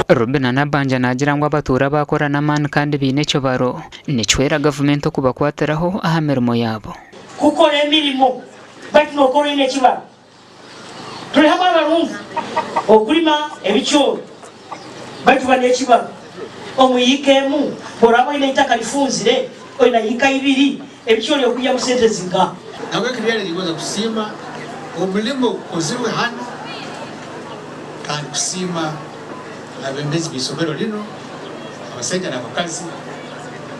Robinah Nabbanja nagira ngo abatuura bakora n'amani kandi bine cyo baro nicwera government kubakwatiraho aha mirimo yabo kukora emirimo batinokora ine kibaro tuli hamwe abalungi okulima ebicyoro batuba n'ekibaro omuyikemu boraba ine itaka lifunzire oina yika ibiri ebicyoro okujja mu sente zinga nabwe kiriyale ligoza kusima omulimo kozirwe hano kandi kusima abembezi bisomero lino abasajja n'abakazi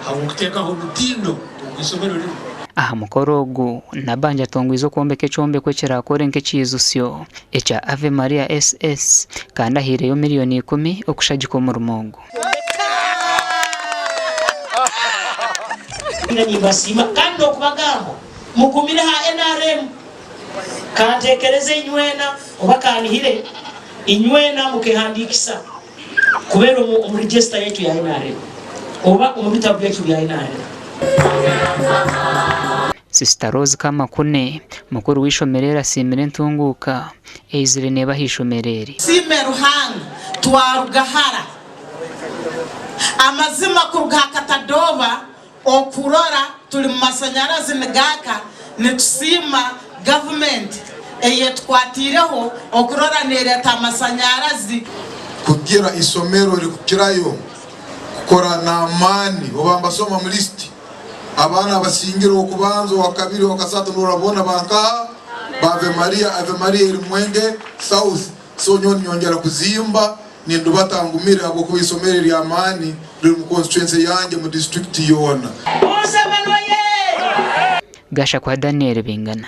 habukutekaho olutindo bisomero lino aha mukoro ogu Nabbanja atongwiza okwombeka ekyombeko kirakore nk'ekiyizusyo ekya Ave Maria SS kandi ahiireyo miliyoni 10 okushagika omurimo ogu basima kandi okubagamba mugumire ha NRM kantekereze inywena oba kanihire inywena mukehandikisa kubera mu register yetu ya NRM oba mu bitabu byetu bya NRM. Sister Rose Kamakune mukuru w'ishomerera simire ntunguka eizire neba hishomereri sime ruhanga twarugahara amazima kurugakatadoba okurora tuli mu masanyarazi negaka netusima government eyetwatireho okurora nereta amasanyarazi kugira isomero rikukirayo kukora na amani obamba soma mu list abana basingiro okubanzo wakabiri wakasatu nurabona banka Ave Maria erimwenge south so nyongera kuzimba nindu batangumire abo kubisomero rya amani riri mu constituency yanjye mu district yona gasha kwa Daniel Bingana.